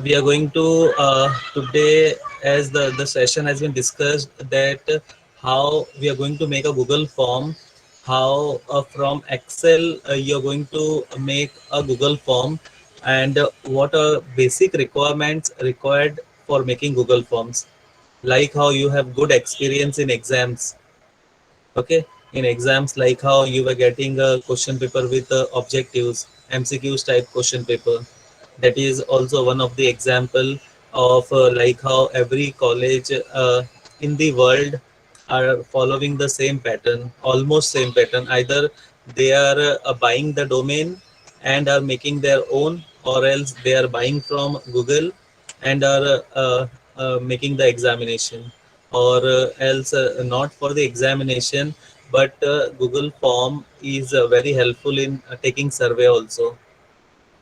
we are going to today, as the session has been discussed, that how we are going to make a Google form, how from Excel you're going to make a Google form, and what are basic requirements required for making Google forms, like how you have good experience in exams. Okay, in exams, like how you were getting a question paper with objectives, MCQs type question paper. That is also one of the example of like how every college in the world are following the same pattern, almost same pattern. Either they are buying the domain and are making their own, or else they are buying from Google and are making the examination, or else not for the examination, but Google form is very helpful in taking survey also.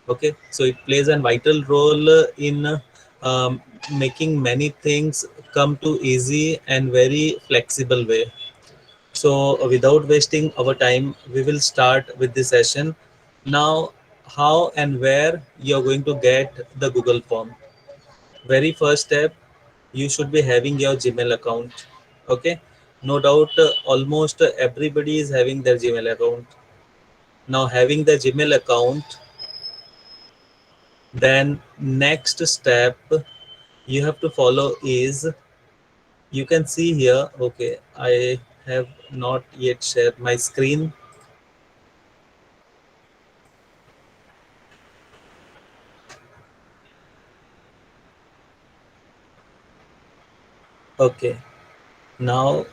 Okay, so it plays a vital role in making many things come to easy and very flexible way. So without wasting our time, we will start with the session now. How and where you're going to get the Google form? Very first step, you should be having your Gmail account. Okay, no doubt, almost everybody is having their Gmail account. Now having the Gmail account, then next step you have to follow is, you can see here. Okay, I have not yet shared my screen. Okay, now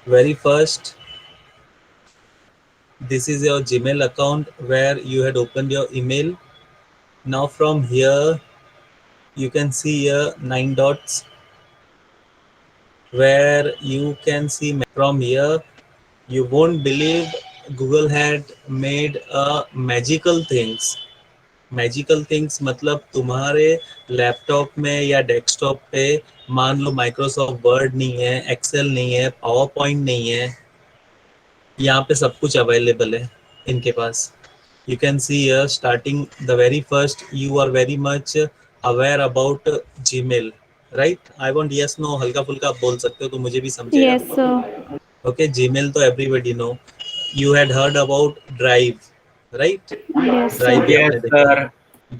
very first, this is your Gmail account where you had opened your email. Now from here you can see here 9 dots where you can see from here. You won't believe, Google had made a magical things. Magical things मतलब तुम्हारे laptop में या desktop पे, मान लो Microsoft word नहीं है, Excel नहीं है, पावर पॉइंट नहीं है, यहाँ पे सब कुछ अवेलेबल है इनके पास. You can see here, starting the very first, you are very much aware about Gmail, right? I want yes no, हल्का फुल्का आप बोल सकते हो तो मुझे भी समझेगा. Yes, sir. Okay, Gmail तो everybody know. You had heard about Drive, right? Yes, drive भी sir. आपने Yes, देखा. sir.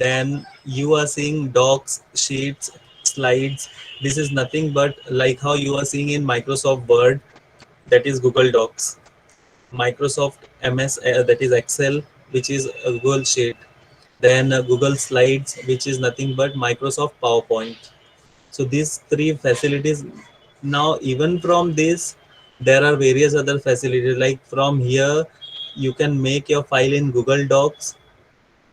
Then you are seeing docs, sheets, slides. This is nothing but like how you are seeing in Microsoft Word, that is Google Docs. Microsoft MS, that is Excel, which is a Google Sheet. Then Google Slides, which is nothing but Microsoft PowerPoint. So these three facilities. Now even from this, there are various other facilities. Like from here, you can make your file in Google Docs,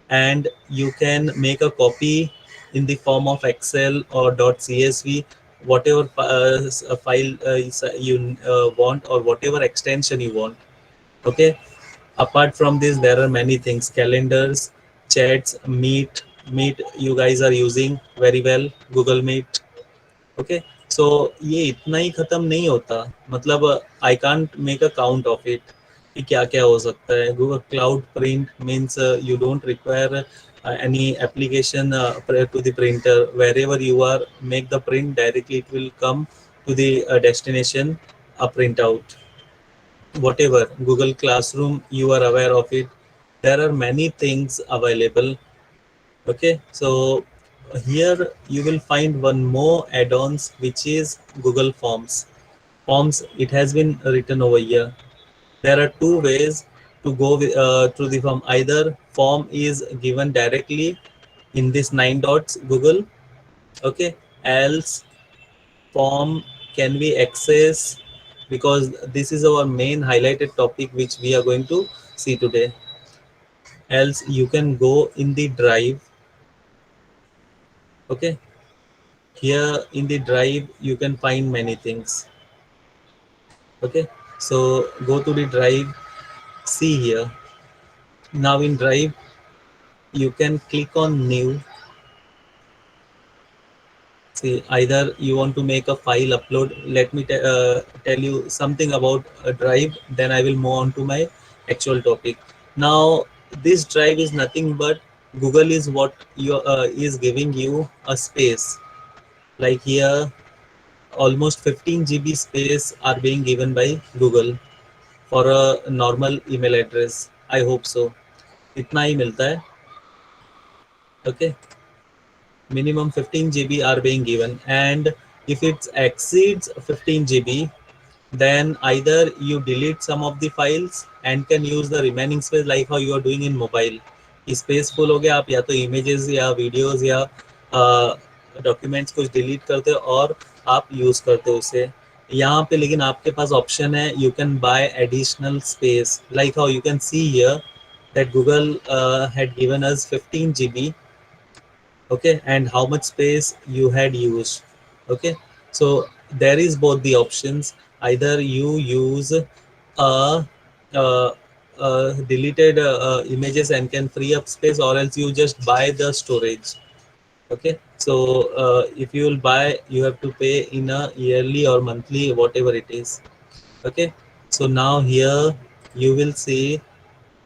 and you can make a copy in the form of Excel or .csv, whatever file you want, or whatever extension you want. Okay, apart from this, there are many things: calendars, chats, meet you guys are using very well, Google Meet. Okay, so ये इतना ही खत्म नहीं होता. मतलब I can't make a count of it कि क्या क्या हो सकता है. Google cloud print means you don't require any application to the printer. Wherever you are, make the print directly, it will come to the destination, a printout. Whatever Google Classroom, you are aware of it. There are many things available. Okay, so here you will find one more add-ons, which is Google Forms. Forms, it has been written over here. There are two ways to go through the form. Either form is given directly in this 9 dots Google. Okay, else form can be accessed, because this is our main highlighted topic which we are going to see today. Else you can go in the Drive. Okay, here in the Drive you can find many things. Okay, so go to the Drive, see here. Now in Drive you can click on new. See, either you want to make a file upload. Let me tell you something about a Drive, then I will move on to my actual topic. Now this Drive is nothing but Google is what you is giving you a space. Like here, almost 15 GB space are being given by Google for a normal email address. I hope so. इतना ही मिलता है. Okay, minimum 15 GB are being given, and if it exceeds 15 GB, then either you delete some of the files and can use the remaining space like how you are doing in mobile. Space full हो गया, आप या तो images या videos या documents कुछ delete करते हो और आप यूज करते हो उसे यहाँ पे. लेकिन आपके पास ऑप्शन है, you can buy additional space like how you can see here that Google had given us 15 GB, okay, and how much space you had used. Okay, so there is both the options. Either you use uh, uh, deleted images and can free up space, or else you just buy the storage. Okay, so if you will buy, you have to pay in a yearly or monthly, whatever it is. Okay, so now here you will see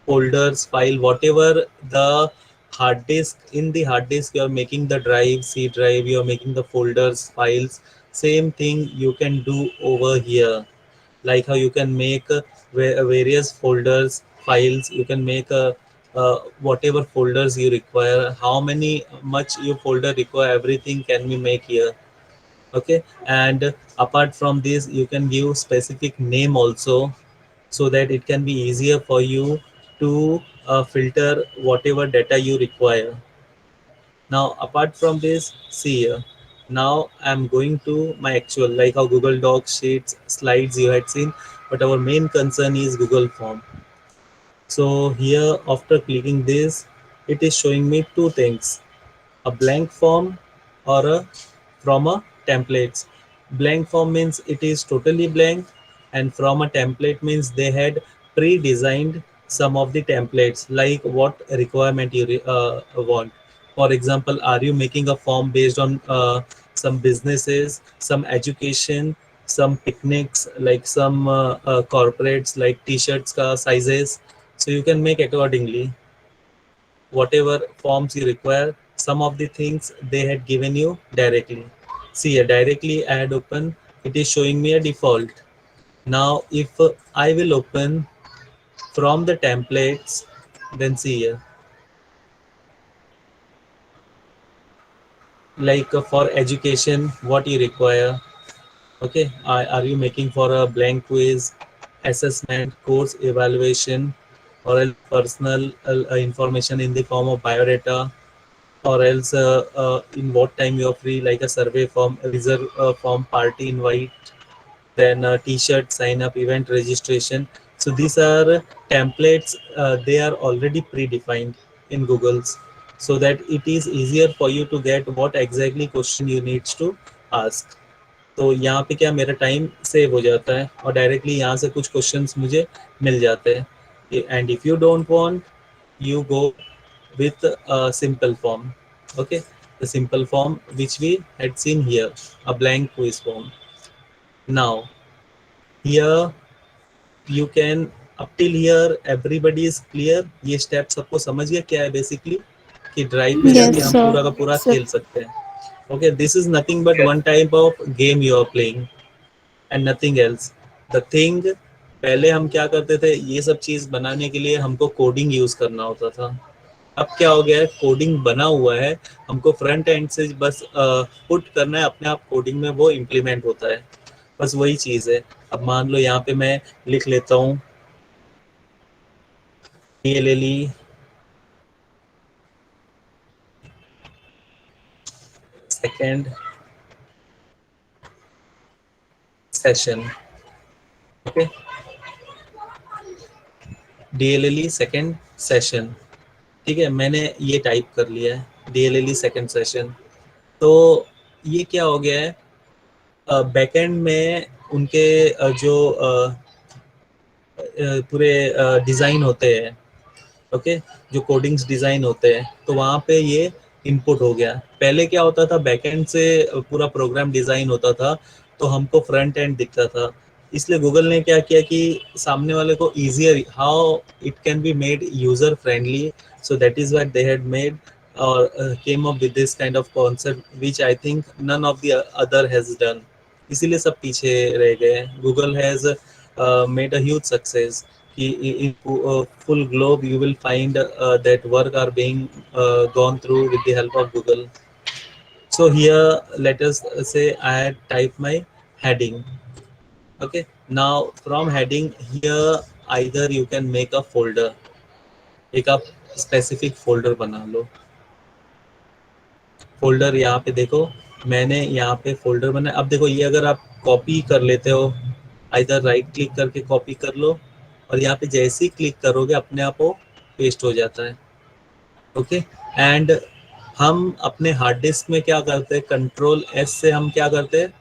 folders, file, whatever the hard disk. In the hard disk you are making the drive, C drive, you are making the folders, files. Same thing you can do over here. Like how you can make various folders, files. You can make whatever folders you require. How many much your folder require, everything can be make here. Okay, and apart from this you can give specific name also, so that it can be easier for you to filter whatever data you require. Now apart from this, see here, now I'm going to my actual, like how Google Docs, Sheets, Slides you had seen, but our main concern is Google Form. So here after clicking this, it is showing me two things: a blank form or a from a templates. Blank form means it is totally blank, and from a template means they had pre-designed some of the templates like what requirement you want. For example, are you making a form based on some businesses, some education, some picnics, like some corporates, like t-shirts ka sizes, so you can make accordingly whatever forms you require. Some of the things they had given you directly. See here, directly I had open, it is showing me a default. Now if I will open from the templates, then see here, like for education what you require. Okay, are you making for a blank quiz, assessment, course evaluation, or else personal information in the form of biodata, or else in what time you're free, like a survey form, a reserve form, party invite, then t-shirt sign up, event registration. So these are templates, they are already predefined in Google's, so that it is easier for you to get what exactly question you needs to ask. तो यहाँ पे क्या मेरा time save हो जाता है और directly यहाँ से कुछ क्वेश्चंस मुझे मिल जाते हैं. And if you don't want, you go with a simple form. Okay, the simple form which we had seen here, a blank quiz form. Now here you can, up till here everybody is clear. ये step सबको समझ गया क्या है basically, कि drive में जाके Yes, हम sir. पूरा का पूरा Sir. खेल सकते हैं. Okay, this is nothing but one type of game you are playing and nothing else. The thing, पहले हम क्या करते थे, ये सब चीज बनाने के लिए हमको कोडिंग यूज करना होता था. अब क्या हो गया है, कोडिंग बना हुआ है, हमको फ्रंट एंड से बस पुट करना है, अपने आप कोडिंग में वो इम्प्लीमेंट होता है. बस वही चीज है. अब मान लो यहाँ पे मैं लिख लेता हूँ ये ले ली second session. Okay, DLLE second session. ठीक है, मैंने ये टाइप कर लिया है DLLE सेकेंड सेशन. तो ये क्या हो गया है, बैकएंड में उनके जो पूरे डिज़ाइन होते हैं, ओके, जो कोडिंग्स डिज़ाइन होते हैं, तो वहाँ पे ये इनपुट हो गया. पहले क्या होता था, बैकएंड से पूरा प्रोग्राम डिज़ाइन होता था, तो हमको फ्रंट एंड दिखता था. इसलिए गूगल ने क्या किया कि सामने वाले को easier how it can be made user friendly, so that is what they had made और came up with this kind of concept which I think none of the other has done. इसीलिए सब पीछे रह गए। Google has made a huge success कि in full globe you will find that work are being gone through with the help of Google. So here let us say I type my heading. Okay, now from heading here either you can make a folder, एक आप specific folder बना लो। Folder यहाँ पे देखो, मैंने यहाँ पे folder बनाया। अब देखो ये अगर आप कॉपी कर लेते हो, इधर राइट क्लिक करके कॉपी कर लो और यहाँ पे जैसे ही क्लिक करोगे अपने आप वो पेस्ट हो जाता है। ओके, एंड हम अपने हार्ड डिस्क में क्या करते हैं, कंट्रोल एस से हम क्या करते हैं,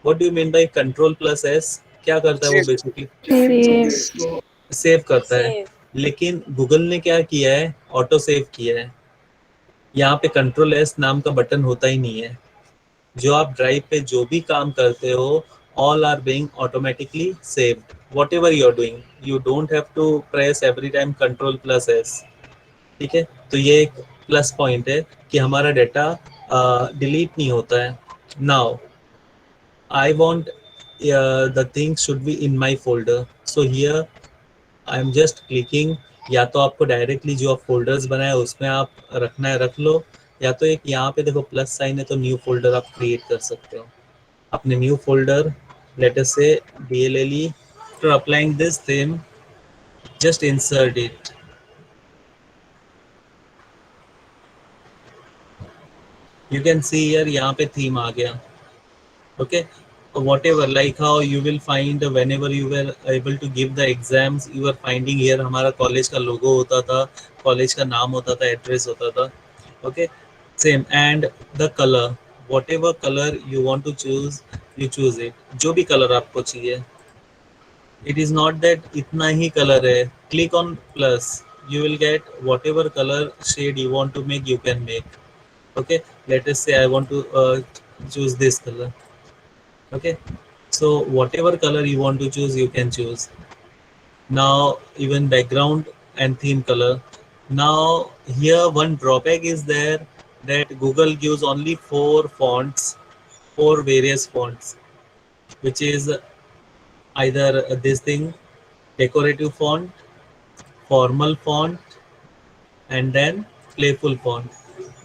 what do you mean by control plus S, क्या करता है वो बेसिकली सेव। सेव करता है। सेव। लेकिन गूगल ने क्या किया है, ऑटो सेव किया है। यहाँ पे कंट्रोल एस नाम का बटन होता ही नहीं है। जो आप ड्राइव पे जो भी काम करते हो all are being automatically saved whatever you are doing, you don't have to press every time control plus S. ठीक है, तो ये एक प्लस पॉइंट है कि हमारा डेटा डिलीट नहीं होता है। Now I want the things should be in my folder, so here I am just clicking. या तो आपको डायरेक्टली जो आप फोल्डर्स बनाए उसमें आप रखना है रख लो, या तो एक यहाँ पे देखो प्लस साइन है तो न्यू फोल्डर आप क्रिएट कर सकते हो। अपने न्यू फोल्डर लेट अस से DLLE, after applying this theme just insert it। you can see here यहाँ पे थीम आ गया। okay, whatever like how you will find whenever you were able to give the exams you are finding here हमारा college का लोगो होता था, college का नाम होता था, एड्रेस होता था। okay, same and the color, whatever color you want to choose you choose it, जो भी कलर आपको चाहिए। it is not that इतना ही कलर है, click on plus you will get whatever color shade you want to make you can make। okay, let us say I want to choose this color। okay, so whatever color you want to choose you can choose। now even background and theme color। now here one drawback is there that Google gives only 4 fonts, 4 various fonts, which is either this thing decorative font, formal font, and then playful font,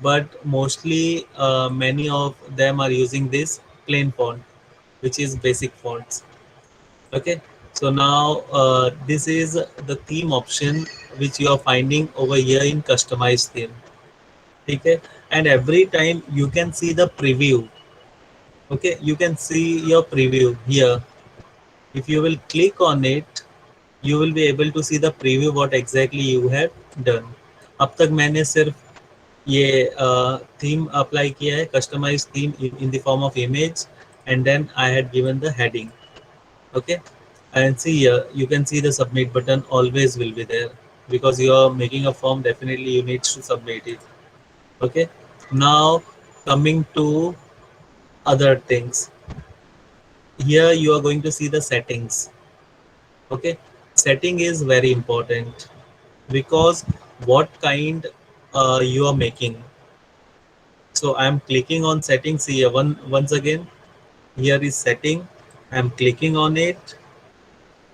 but mostly many of them are using this plain font which is basic fonts। okay, so now this is the theme option which you are finding over here in customized theme। okay, and every time you can see the preview। okay, you can see your preview here, if you will click on it you will be able to see the preview what exactly you have done। अब तक मैंने सिर्फ ये theme apply किया है, customise theme in the form of image, and then I had given the heading. okay, and see here you can see the submit button always will be there because you are making a form, definitely you need to submit it। okay, now coming to other things, here you are going to see the settings। okay, setting is very important because what kind you are making। so I am clicking on settings here once again, here is setting, I am clicking on it।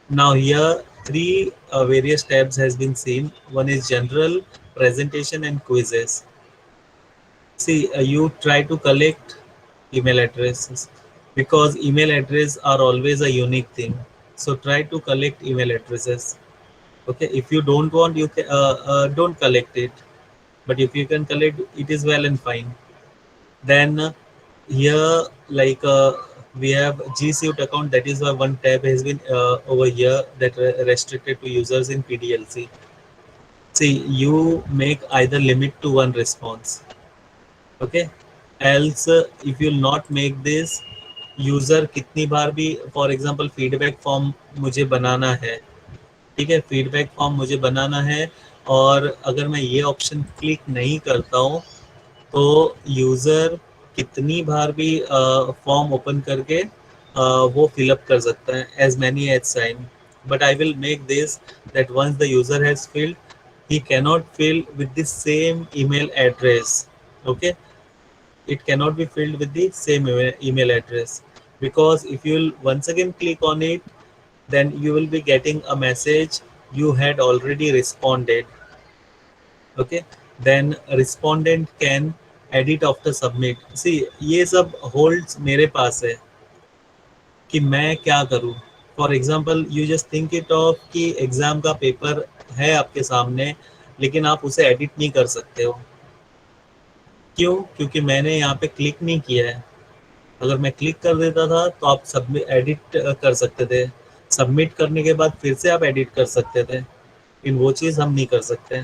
now here three various tabs has been seen, one is general, presentation and quizzes। see you try to collect email addresses because email address are always a unique thing, so try to collect email addresses। okay, if you don't want you can, don't collect it, but if you can collect it is well and fine। then here like we have G Suite account, that is why one tab has been over here that restricted to users in PDLC। see you make either limit to one response। okay, else if you will not make this user कितनी बार भी for example feedback form मुझे बनाना है, ठीक है, feedback form मुझे बनाना है और अगर मैं ये ऑप्शन क्लिक नहीं करता हूँ तो यूज़र कितनी बार भी फॉर्म ओपन करके वो फिलअप कर सकता है as many as sign. But I will make this that once the user has filled, he cannot fill with the same email address. Okay, it cannot be filled with the same email address, because if you will once again click on it, then you will be getting a message you had already responded. Okay, then respondent can edit after submit. See, ये सब holds मेरे पास है कि मैं क्या करूँ. For example you just think it of कि exam का पेपर है आपके सामने, लेकिन आप उसे एडिट नहीं कर सकते हो. क्यों? क्योंकि मैंने यहाँ पे क्लिक नहीं किया है. अगर मैं क्लिक कर देता था तो आप सबमिट एडिट कर सकते थे. सबमिट करने के बाद फिर से आप एडिट कर सकते थे, लेकिन वो चीज़ हम नहीं कर सकते.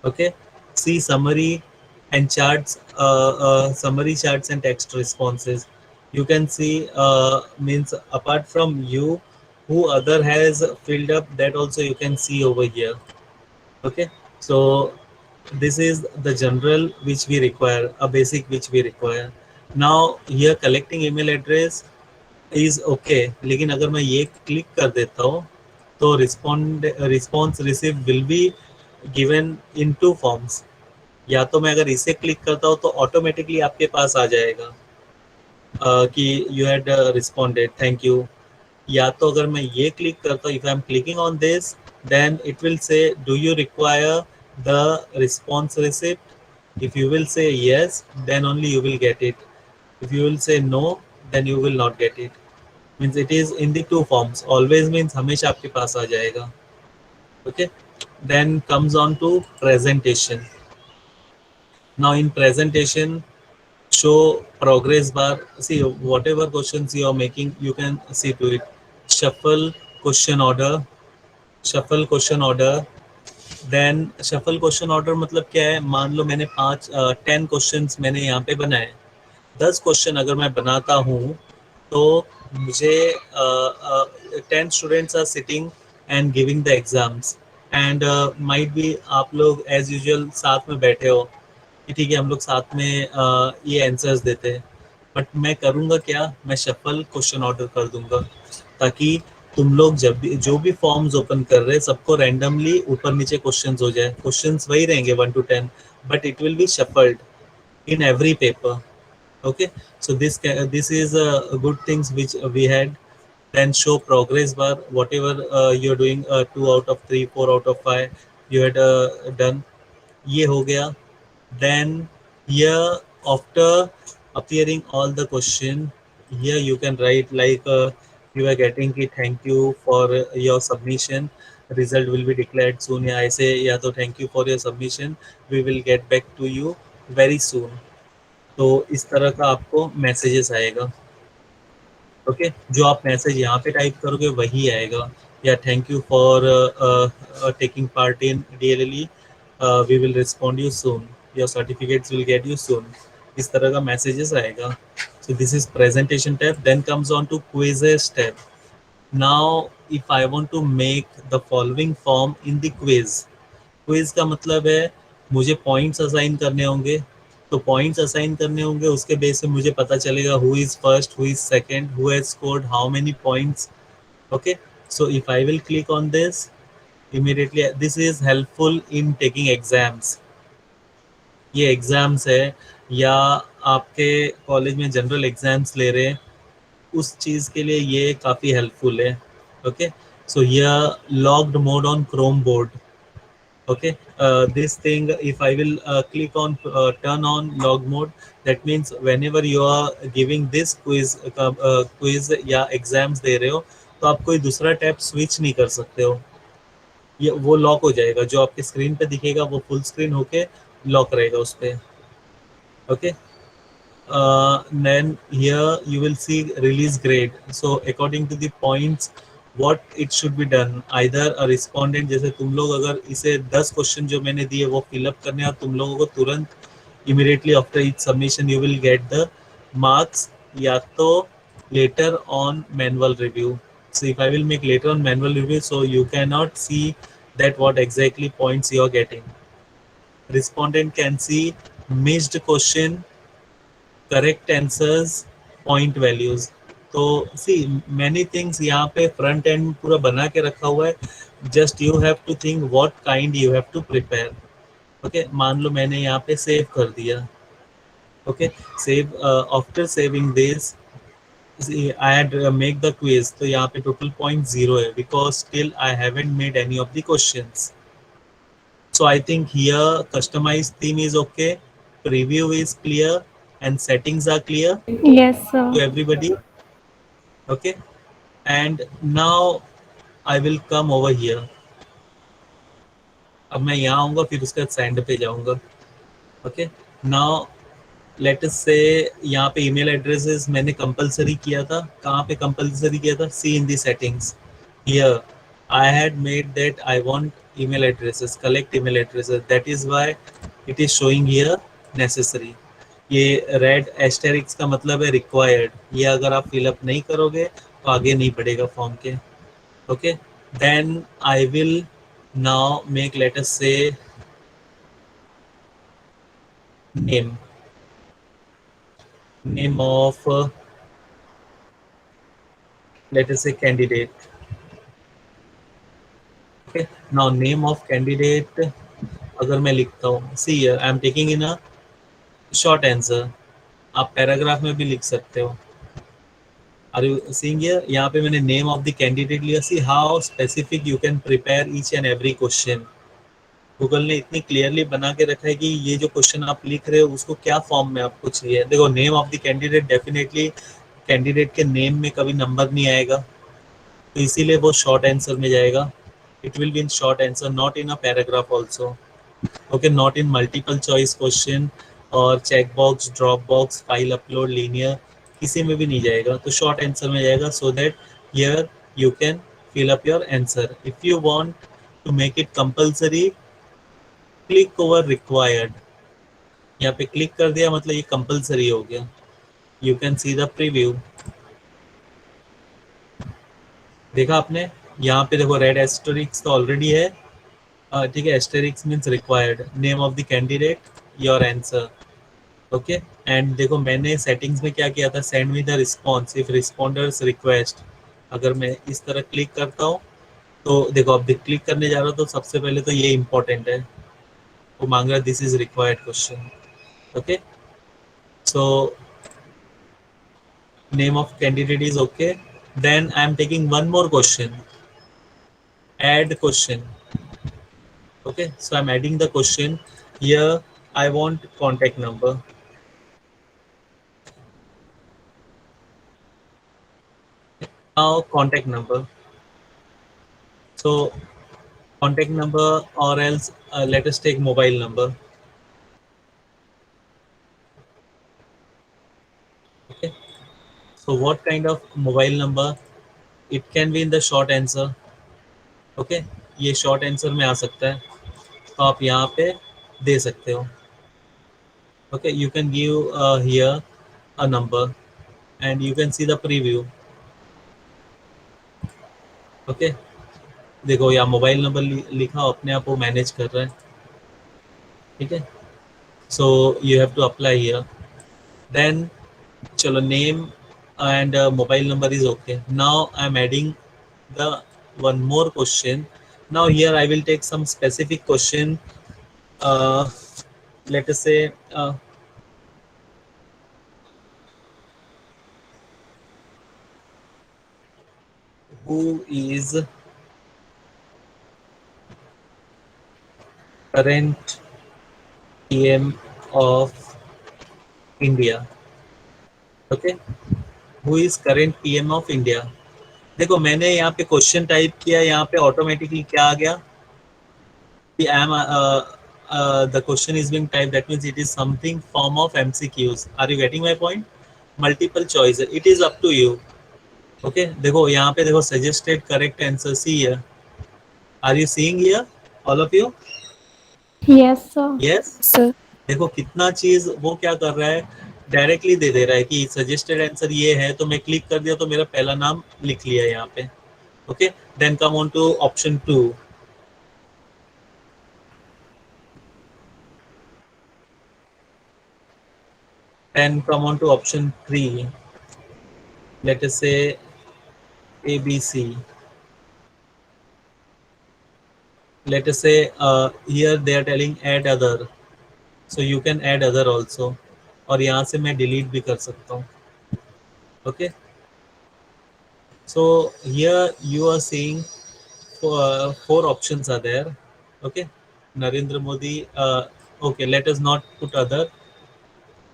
Okay, see summary and charts, summary charts and text responses. You can see, means apart from you, who other has filled up, that also you can see over here. Okay, so this is the general which we require, a basic which we require. Now here collecting email address is okay, लेकिन अगर मैं ये click कर देता हूँ तो response receive will be given in two forms. या तो मैं अगर इसे क्लिक करता हूँ तो ऑटोमेटिकली आपके पास आ जाएगा कि you had responded, thank you. या तो अगर मैं ये क्लिक करता हूँ, if I am clicking on this, then it will say do you require the response receipt. If you will say yes, then only you will get it. If you will say no, then you will not get it. Means it is in the two forms. Always means हमेशा आपके पास आ जाएगा. Okay, then comes on to presentation. Now in presentation, show progress bar. See, whatever questions you are making, you can see to it. Shuffle question order. Shuffle question order. Then shuffle question order मतलब क्या है? मान लो मैंने 10 questions मैंने यहाँ पे बनाए. 10 क्वेश्चन अगर मैं बनाता हूँ तो मुझे 10 students are sitting and giving the exams, and might be आप लोग एज यूजुअल साथ में बैठे हो कि ठीक है हम लोग साथ में ये आंसर्स देते हैं. बट मैं करूँगा क्या, मैं शफल क्वेश्चन ऑर्डर कर दूंगा, ताकि तुम लोग जब भी जो भी फॉर्म्स ओपन कर रहे हैं सबको रैंडमली ऊपर नीचे क्वेश्चंस हो जाए. क्वेश्चंस वही रहेंगे 1 to 10, but it will B shuffled in every paper. Okay, so this is a good things which we had. Then show progress bar, whatever you're doing, 2 out of 3, 4 out of 5 you had done. ये हो गया. Then here, after appearing all the question, here you can write like you are getting ki thank you for your submission, result will be declared soon, या ऐसे, या तो thank you for your submission, we will get back to you very soon. तो इस तरह का आपको messages आएगा. ओके, जो आप मैसेज यहाँ पे टाइप करोगे वही आएगा. या thank you for taking part in DLLE, we will respond you soon, your certificates will get you soon. इस तरह का मैसेजेस आएगा. So this is presentation tab. Then comes on to quizzes tab. Now if I want to make the following form in the quiz. Quiz का मतलब है मुझे points assign करने होंगे. तो पॉइंट्स असाइन करने होंगे, उसके बेस पे मुझे पता चलेगा who is first, who is second, who has scored how many points. Okay, so if I will click on this immediately, this is helpful in taking exams. ये एग्जाम्स है या आपके कॉलेज में जनरल एग्जाम्स ले रहे हैं, उस चीज़ के लिए ये काफ़ी हेल्पफुल है. Okay, so here logged mode on Chrome board. Okay, this thing, if I will click on turn on log mode, that means whenever you are giving this quiz या एग्जाम्स दे रहे हो, तो आप कोई दूसरा टैब स्विच नहीं कर सकते हो. ये वो लॉक हो जाएगा. जो आपके स्क्रीन पे दिखेगा वो फुल स्क्रीन होके लॉक रहेगा उस पर. Okay, then here you will see release grade. So according to the points what it should be done, either a respondent, जैसे तुम लोग अगर इसे 10 क्वेश्चन जो मैंने दिए वो फिलअप करने हैं, तुम लोगों को तुरंत immediately after each submission you will get the marks, या तो later on manual review. So if I will make later on manual review, so you cannot see that what exactly points you are getting. Respondent can see missed question, correct answers, point values. तो see many things यहाँ पे front end पूरा बना के रखा हुआ है, just you have to think what kind you have to prepare. Okay, मान लो मैंने यहाँ पे सेव कर दिया। Okay, save, after saving this I had make the quiz, तो यहाँ पे टोटल पॉइंट जीरो है because still I haven't made any of the questions. So I think here customized theme is okay, preview is clear, and settings are clear Yes, sir. to everybody. Okay, and now I will come over here. अब मैं यहाँ आऊँगा फिर उसके बाद send पे जाऊँगा। Okay, now let us से यहाँ पे ईमेल एड्रेसेस मैंने कंपलसरी किया था। कहाँ पे कंपलसरी किया था? See in the settings here I had made that I want email addresses, collect email addresses, that is why it is showing here necessary। ये रेड एस्टेरिक्स का मतलब है रिक्वायर्ड, ये अगर आप फिलअप नहीं करोगे तो आगे नहीं बढ़ेगा फॉर्म के। Okay, then I will now make let us say name name of let us say candidate। okay, now name of candidate अगर मैं लिखता हूँ, see I am taking in a short answer, आप पैराग्राफ में भी लिख सकते हो। Are you seeing here? यहाँ पे मैंने नेम ऑफ द कैंडिडेट लिया। See how specific you can prepare each and every question. Google ने इतनी क्लियरली बना के रखा है कि ये जो क्वेश्चन आप लिख रहे हो उसको क्या फॉर्म में आपको चाहिए। देखो, name of the candidate, definitely candidate के नेम में कभी नंबर नहीं आएगा, तो इसीलिए वो शॉर्ट आंसर में जाएगा। It will be in short answer, not in a paragraph also. Okay, not in multiple choice question और check box, drop box, file upload, linear, किसी में भी नहीं जाएगा, तो शॉर्ट आंसर में जाएगा। So that here you can fill up your answer. If you want to make it compulsory, click over required, यहाँ पे क्लिक कर दिया मतलब ये कंपल्सरी हो गया। You can see the preview. देखा आपने? यहाँ पे देखो रेड एस्टेरिक्स तो ऑलरेडी है। ठीक है, asterisk means required, name of the candidate, your answer. Okay, and देखो मैंने सेटिंग्स में क्या किया था, send me the response if responders request. अगर मैं इस तरह क्लिक करता हूँ तो देखो, अब क्लिक करने जा रहा हूँ तो सबसे पहले तो ये इंपॉर्टेंट है, वो मांग रहा है this is required question. Okay, so name of candidate is okay, then I am taking one more question, add question। okay, so I'm adding the question here, I want contact number। now contact number, so contact number or else let us take mobile number। okay, so what kind of mobile number? it can be in the short answer। okay, ये short answer में आ सकता है, तो आप यहाँ पे दे सकते हो। okay, you can give here a number and you can see the preview। Okay, देखो यहाँ मोबाइल नंबर लिखा अपने आप वो मैनेज कर रहा है। ठीक है, so you have to apply here, then चलो name and mobile number is okay. Now I am adding the one more question. Now here I will take some specific question, let us say who is current PM of India। Okay, who is current PM of India. देखो मैंने यहाँ पे question type किया, यहाँ पे automatically क्या आ गया कि I am the question is being typed, that means it is something form of MCQs। are you getting my point? multiple choice, it is up to you। okay, देखो यहाँ पे देखो suggested correct answer, see here, are you seeing here all of you? Yes, sir. yes, Sir, देखो कितना चीज वो क्या कर रहा है, डायरेक्टली दे दे रहा है कि सजेस्टेड आंसर ये है, तो मैं क्लिक कर दिया तो मेरा पहला नाम लिख लिया यहाँ पे। Okay, then come on to option 2, then come on to option 3। let us say ABC. Let us say here they are telling add other, so you can add other also, और यहाँ से मैं delete भी कर सकता हूँ. Okay, so here you are seeing four options are there. Okay, Narendra Modi. Okay, let us not put other.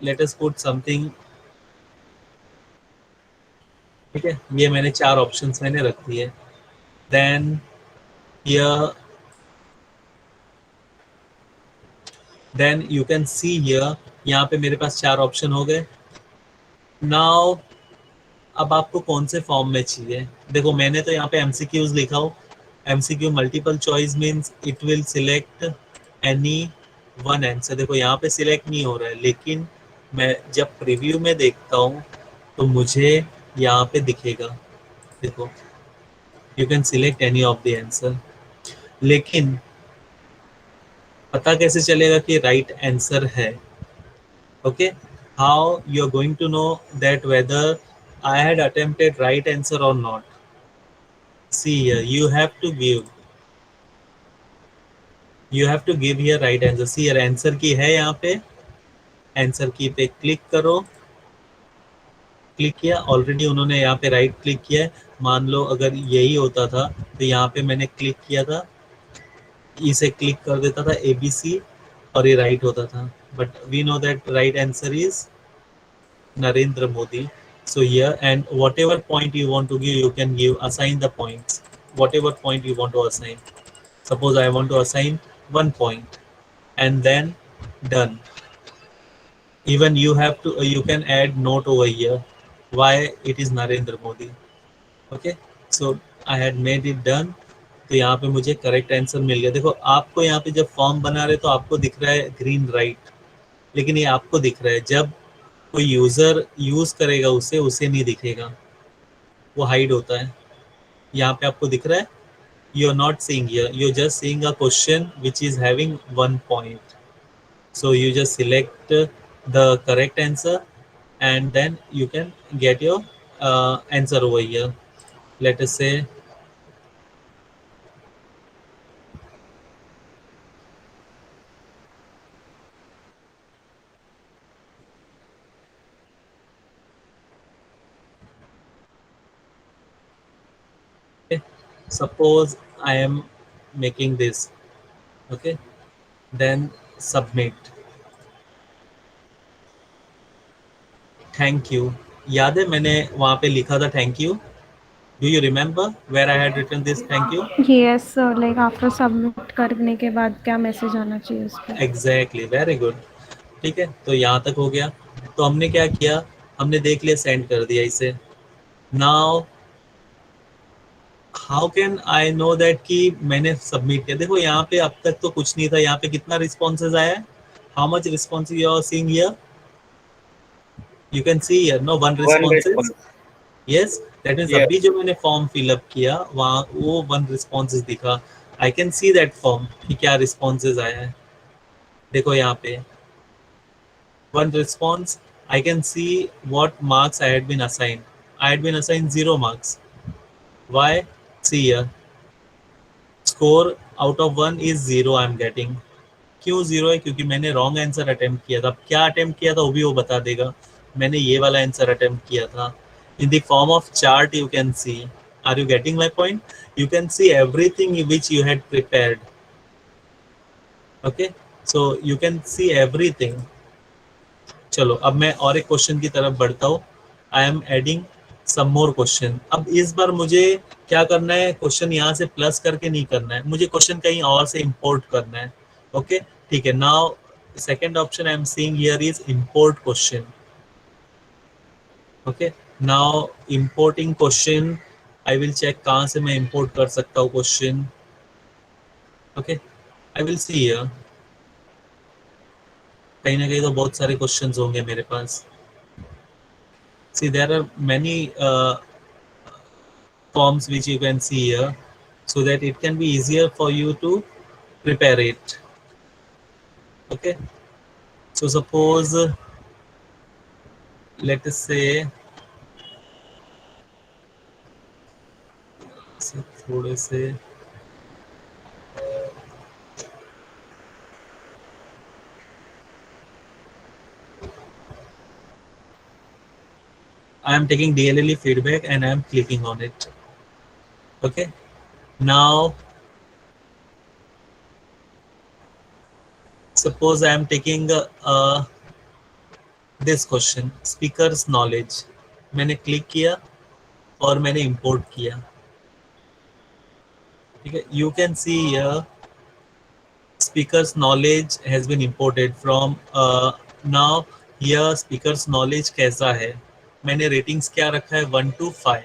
Let us put something. ठीक है, ये मैंने चार ऑप्शंस मैंने रख दिए. Then here, then you can see here, यहाँ पे मेरे पास चार ऑप्शन हो गए. नाउ अब आपको कौन से फॉर्म में चाहिए? देखो मैंने तो यहाँ पे एमसीक्यूज लिखा हो. MCQ multiple choice means it will select any one answer. देखो यहाँ पे सिलेक्ट नहीं हो रहा है, लेकिन मैं जब प्रीव्यू में देखता हूँ तो मुझे यहाँ पे दिखेगा. देखो, you can select any of the answer. लेकिन पता कैसे चलेगा कि राइट आंसर है? Okay, how you are going to know that whether I had attempted right answer or not? See here, you have to give here right answer. See here, answer की है यहाँ पे. आंसर की पे click करो. Click किया, already उन्होंने यहाँ पे राइट क्लिक किया है. मान लो अगर यही होता था तो यहाँ पे मैंने क्लिक किया था, इसे क्लिक कर देता था ABC, और ये राइट होता था. But we know that right answer is Narendra Modi. So here, and whatever point you want to give, you can give, assign the points. Whatever point you want to assign. Suppose I want to assign 1 point, and then done. Even you have to, you can add note over here. Why it is Narendra Modi? Okay. So I had made it done. तो यहाँ पे मुझे correct answer मिल गया. देखो आपको यहाँ पे जब फॉर्म बना रहे तो आपको दिख रहा है ग्रीन राइट, लेकिन ये आपको दिख रहा है. जब कोई यूजर यूज करेगा उसे नहीं दिखेगा, वो हाइड होता है. यहाँ पे आपको दिख रहा है, you are not seeing here, you are just seeing a question which is having 1 point. So you just select the correct answer, and then you can get your answer over here. Let us say okay, suppose I am making this. Okay, then submit. Thank you. याद है मैंने वहाँ पे लिखा था thank you? Do you remember where I had written this thank you? Yes like after submit करने के बाद क्या मैसेज आना चाहिए उस पर? Exactly, very good. ठीक है, तो यहाँ तक हो गया. तो हमने क्या किया, हमने देख लिया, सेंड कर दिया इसे. Now how can I know that कि मैंने सबमिट किया? देखो यहाँ पे अब तक तो कुछ नहीं था. यहाँ पे कितना रिस्पॉन्सेज आया है? How much response you are seeing here? You can see here no one One responses. response. Yes, that means Yes. अभी जो मैंने फॉर्म फिलअप किया वहाँ वो वन रिस्पॉन्सेज दिखा. I can see that form कि क्या रिस्पॉन्सेज आया है. देखो यहाँ पे one response. I can see what marks I had been assigned. I had been assigned 0 marks. Why? See here, score out of 1 is 0 I am getting. क्यों 0 है? क्योंकि मैंने रॉन्ग आंसर अटेम्प्ट किया था. अब क्या अटेम्प्ट किया था वो भी वो बता देगा. मैंने ये वाला आंसर अटेम्प्ट किया था. In the form of chart you can see. Are you getting my point? You can see everything which you had prepared. Okay, so you can see everything. चलो अब मैं और एक क्वेश्चन की तरफ बढ़ता हूँ. I am adding some more question. अब इस बार मुझे क्या करना है, क्वेश्चन यहाँ से प्लस करके नहीं करना है, मुझे क्वेश्चन कहीं और से इंपोर्ट करना है. ओके, ठीक है. Now second option I am seeing here is import question. Okay, now importing question. I will check कहाँ से मैं इंपोर्ट कर सकता हूँ question. Okay, I will see here. कहीं ना कहीं तो बहुत सारे क्वेश्चंस होंगे मेरे पास. See, there are many forms which you can see here, so that it can be easier for you to prepare it. Okay, so suppose let us say थोड़े से I am taking DLLE feedback and I am clicking on it. Okay. Now, suppose I am taking this question, speaker's knowledge. मैंने click किया और मैंने import किया. ठीक है. You can see here speaker's knowledge has been imported from now. here speaker's knowledge कैसा है. मैंने ratings क्या रखा है 1 to 5.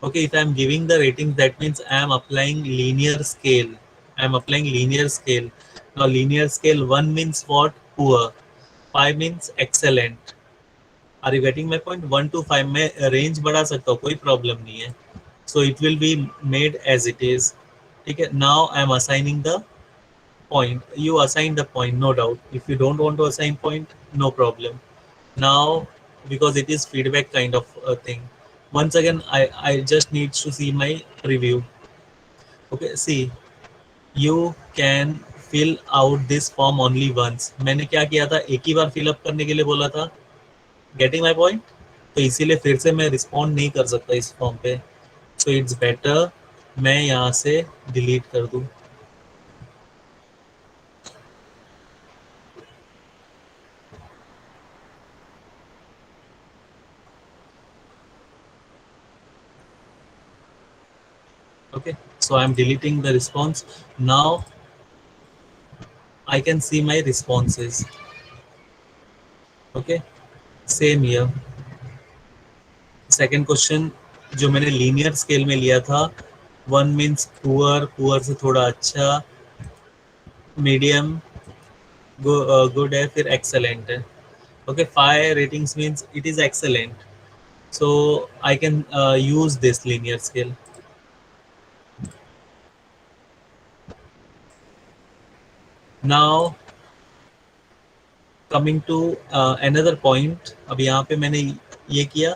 Okay, if I am giving the ratings, that means I am applying linear scale. I am applying linear scale. Now linear scale 1 means what? Poor. 5 means excellent. Are you getting my point? 1 to 5 में range बढ़ा सकता हूँ, कोई problem नहीं है. So it will be made as it is. ठीक है. Now I am assigning the point. You assign the point, no doubt. If you don't want to assign point, no problem. Now, because it is feedback kind of a thing, once again I just need to see my preview. Okay, see, you can fill out this form only once. मैंने क्या किया था, एक ही बार fill up करने के लिए बोला था. Getting my point? तो इसीलिए फिर से मैं respond नहीं कर सकता इस form पे. So it's better मैं यहाँ से delete कर दूँ. Okay, so I'm deleting the response. Now I can see my responses. Okay, same here. Second question जो मैंने लीनियर स्केल में लिया था, 1 मीन्स पुअर, पुअर से थोड़ा अच्छा, मीडियम, गुड है, फिर एक्सेलेंट है. Okay, 5 ratings means it is excellent. So I can use this linear scale. Now coming to another point. अब यहाँ पे मैंने ये किया.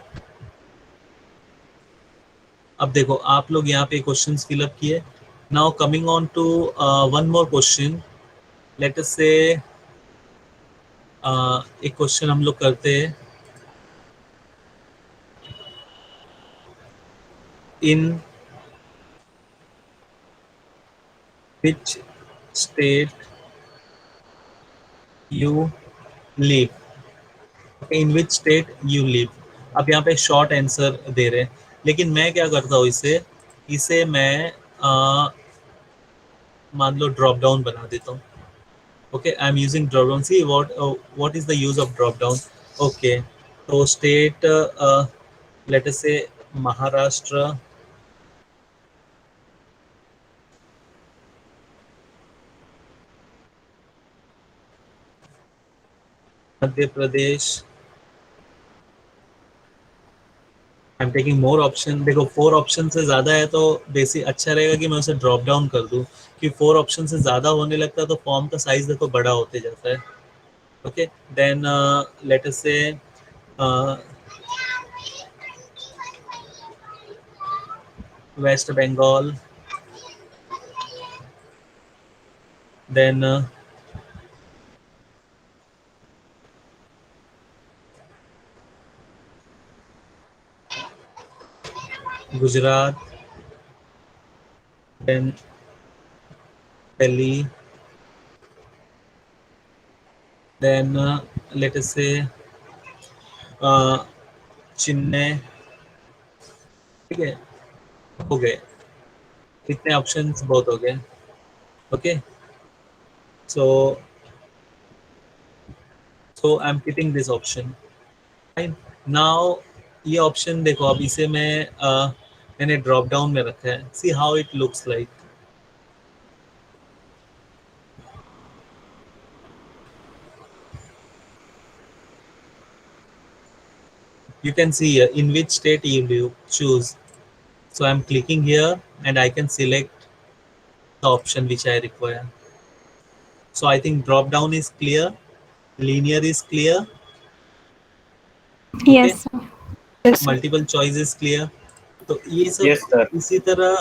अब देखो आप लोग यहाँ पे क्वेश्चंस फिलअप किए. Now coming on to one more question. Let us say एक क्वेश्चन हम लोग करते हैं. In which state you live. In which state you live. अब यहाँ पे शॉर्ट आंसर दे रहे हैं, लेकिन मैं क्या करता हूँ, इसे मैं मान लो ड्रॉप डाउन बना देता हूँ. Okay, I am using drop down. See what is the use of drop down. Okay, तो state let us say Maharashtra, Madhya Pradesh. I am taking more option. देखो 4 ऑप्शन से ज़्यादा है तो बेसिक अच्छा रहेगा कि मैं उसे ड्रॉप डाउन कर दूं, कि 4 ऑप्शन से ज़्यादा होने लगता है तो फॉर्म का साइज देखो बड़ा होते जाता है. Okay, then let us say West Bengal, then Gujarat, then Delhi, then let us say Chennai. ठीक है, हो गए. कितने ऑप्शंस, बहुत हो गए. Okay, so I am keeping this option. Fine. Now ये ऑप्शन देखो, अब इसे मैंने ड्रॉप डाउन में रखा है. See how it looks like. You can see here in which state you live, choose. So I'm clicking here and I can select the option which I require. So I think drop down is clear, linear is clear. Okay, Yes, sir. Yes, sir. multiple choice is clear. तो ये Yes, सब sir. इसी तरह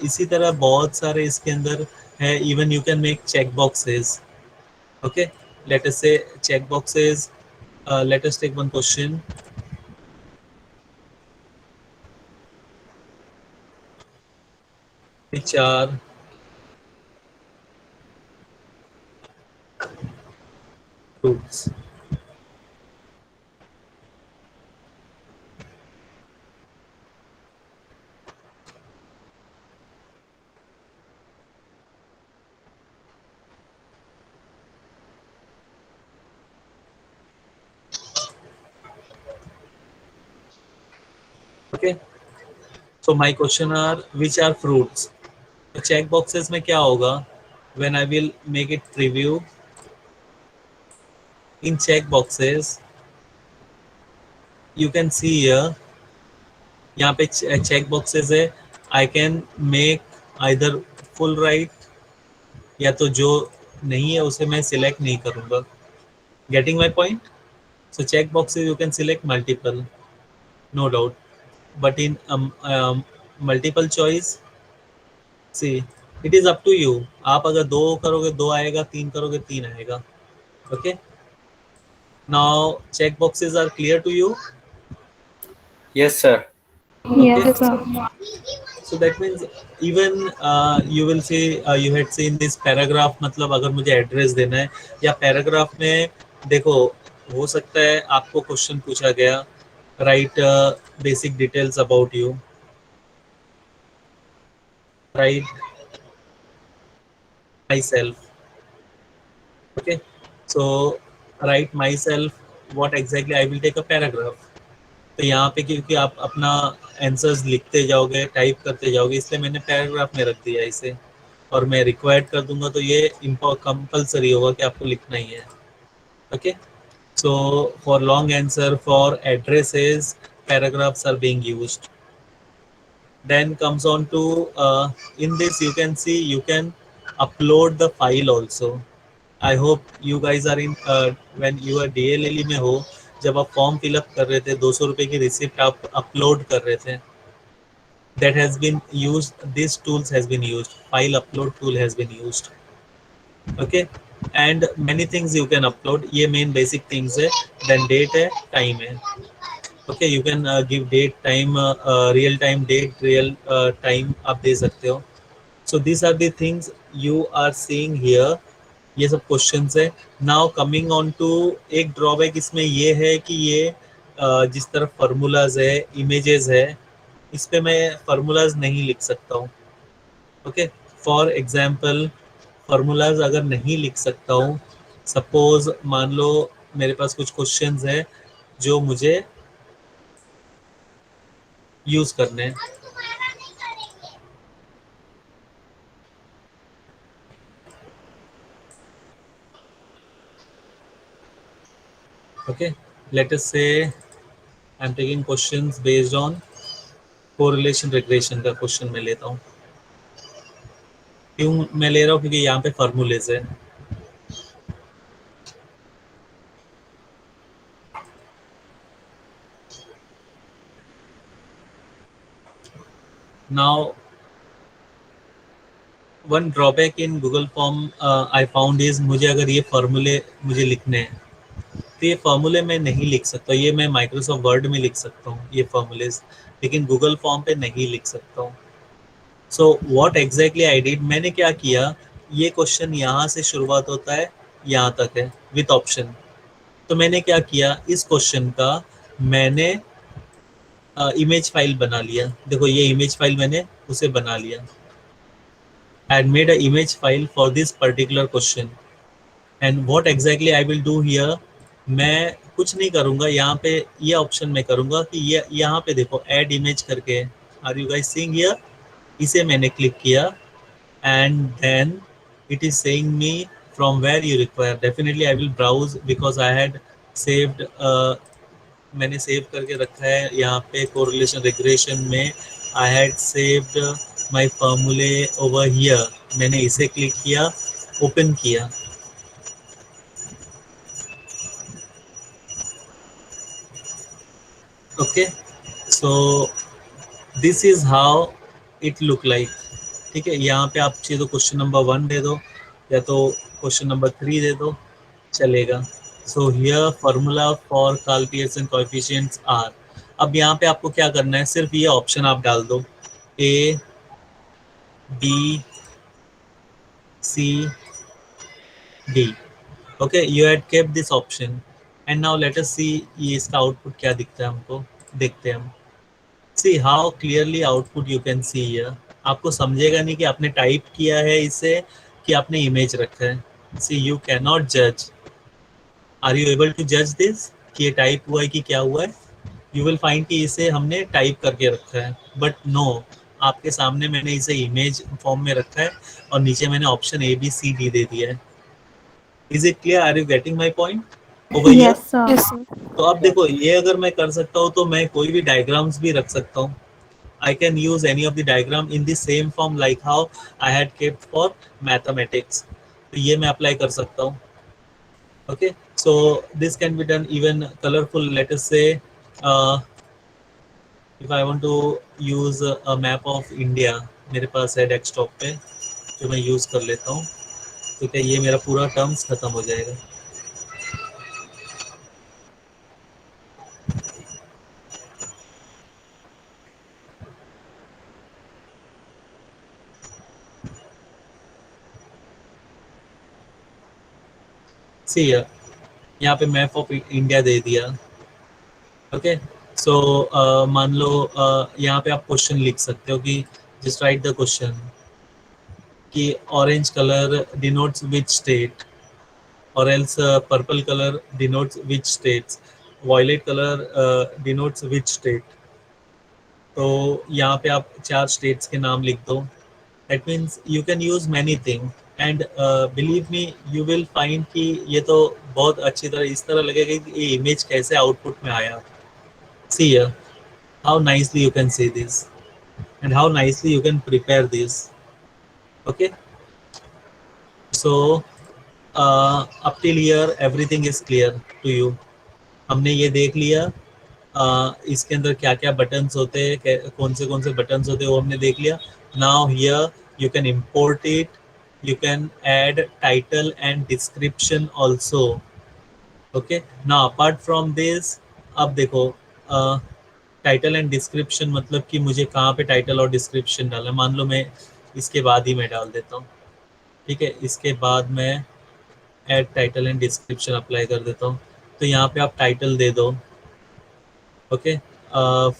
इसी तरह बहुत सारे इसके अंदर है. Even you can make check boxes. Okay, let us say check boxes. Let us take one question. Which are fruits? Okay. So my question are which are fruits? तो check boxes में क्या होगा? When I will make it preview in check boxes, you can see here. यहाँ पे check boxes है. I can make either full right या तो जो नहीं है उसे मैं select नहीं करूँगा. Getting my point? So check boxes you can select multiple, no doubt. But in multiple choice, see, it is up to you. आप अगर दो करोगे दो आएगा, तीन करोगे तीन आएगा. Okay. Now check boxes are clear to you. Yes, sir. Okay. Yes, sir. So that means even you will see you had seen this paragraph. मतलब अगर मुझे एड्रेस देना है या पैराग्राफ में देखो, हो सकता है आपको क्वेश्चन पूछा गया, right basic details about you, right my self. Okay, so write myself what exactly I will take a paragraph. तो यहाँ पे क्योंकि आप अपना आंसर्स लिखते जाओगे, टाइप करते जाओगे, इसलिए मैंने पैराग्राफ में रख दिया इसे. और मैं रिक्वायर्ड कर दूंगा तो ये कंपलसरी होगा कि आपको लिखना ही है. Okay, so for long answer for addresses paragraphs are being used. Then comes on to in this you can see you can upload the file also. I hope you guys are in when you are DLLE में हो, जब आप form fill up कर रहे थे 200 रुपये की receipt आप अपलोड कर रहे थे, that has been use, this tools has been use, file upload tool has been use. Okay, and many things you can upload. ये मेन बेसिक थिंग्स है. देन डेट है, टाइम है. Okay, you can give date, time, real time date, real time आप दे सकते हो. So this are the things you are seeing here. ये सब क्वेश्चंस है. नाउ कमिंग ऑन टू, एक ड्रॉबैक इसमें ये है कि ये जिस तरह फार्मूलाज है, इमेजेस है, इस पे मैं फार्मूलाज नहीं लिख सकता हूँ. ओके, फॉर एग्जांपल फार्मूलाज अगर नहीं लिख सकता हूँ, सपोज मान लो मेरे पास कुछ क्वेश्चंस है जो मुझे यूज करने हैं. ओके, लेट अस से आई am taking questions based on correlation regression का क्वेश्चन मैं लेता हूँ. क्यों मैं ले रहा हूँ? क्योंकि यहाँ पे फार्मूलेज है. Now one drawback in Google form I found is, मुझे अगर ये फार्मूले मुझे लिखने हैं तो ये फार्मूले मैं नहीं लिख सकता. ये मैं माइक्रोसॉफ्ट वर्ड में लिख सकता हूँ ये फार्मूलेज, लेकिन गूगल फॉर्म पे नहीं लिख सकता हूँ. So what exactly I did, मैंने क्या किया, ये क्वेश्चन यहाँ से शुरुआत होता है, यहाँ तक है विथ ऑप्शन. तो मैंने क्या किया, इस क्वेश्चन का मैंने इमेज फाइल बना लिया. देखो ये इमेज फाइल मैंने उसे बना लिया. I had made an image file for this particular question. And what exactly I will do here, मैं कुछ नहीं करूँगा. यहाँ पे ये ऑप्शन मैं करूँगा कि ये यहाँ पे देखो ऐड इमेज करके, are you guys seeing here, इसे मैंने क्लिक किया and then it is saying me from where you require. Definitely I will browse because I had saved, मैंने सेव करके रखा है यहाँ पे कोरिलेशन रिग्रेशन में. I had saved my formulae over here. मैंने इसे क्लिक किया, ओपन किया. Okay, so this is how it look like. ठीक है, यहाँ पे आप चाहिए तो क्वेश्चन नंबर 1 दे दो या तो क्वेश्चन नंबर 3 दे दो, चलेगा। So here formula for Karl Pearson coefficients are. अब यहाँ पे आपको क्या करना है, सिर्फ ये ऑप्शन आप डाल दो, A B C D. Okay, you had kept this option and now let us see ये इसका आउटपुट क्या दिखता है हमको, देखते हैं हम। See how clearly output you can see here. आपको समझेगा नहीं कि आपने टाइप किया है इसे कि आपने इमेज रखा है। सी यू कैन नॉट जज, आर यू एबल टू जज दिस कि ये टाइप हुआ है कि क्या हुआ है। यू विल फाइंड कि इसे हमने टाइप करके रखा है, बट नो, आपके सामने मैंने इसे इमेज फॉर्म में रखा है और नीचे मैंने option A B C D दे दिया है। Is it clear, are you getting my point over here? Yes, sir. Yes, sir. तो अब देखो, ये अगर मैं कर सकता हूँ तो मैं कोई भी डायग्राम्स भी रख सकता हूँ। I can use any of the diagram in the same form like how I had kept for mathematics. तो ये मैं अप्लाई कर सकता हूँ। Okay, so this can be done even colorful. Let us say if I want to use a map of India, मेरे पास है desktop पे जो मैं यूज़ कर लेता हूँ, तो क्या ये मेरा पूरा टर्म्स खत्म हो जाएगा। सी यहाँ पे मैप ऑफ इंडिया दे दिया। ओके, सो मान लो यहाँ पे आप क्वेश्चन लिख सकते हो कि जस्ट राइट द क्वेश्चन कि orange colour denotes which state, और else purple colour denotes which states, violet colour denotes which state. तो यहाँ पे आप 4 स्टेट्स के नाम लिख दो। That means you can use many thing and believe me you will find कि ये तो बहुत अच्छी तरह इस तरह लगेगा कि ये इमेज कैसे आउटपुट में आया। सी how nicely you can say this and how nicely you can prepare this. Okay, so up till here everything is clear to you. हमने ये देख लिया इसके अंदर क्या क्या बटन्स होते हैं, कौन से बटन्स होते हैं वो हमने देख लिया। Now here you can import it, you can add title and description also. Okay, now apart from this, अब देखो टाइटल एंड डिस्क्रिप्शन मतलब कि मुझे कहाँ पे टाइटल और डिस्क्रिप्शन डालना है। मान लो मैं इसके बाद ही मैं डाल देता हूँ, ठीक है, इसके बाद मैं add title and description apply कर देता हूँ। तो यहाँ पे आप टाइटल दे दो। Okay,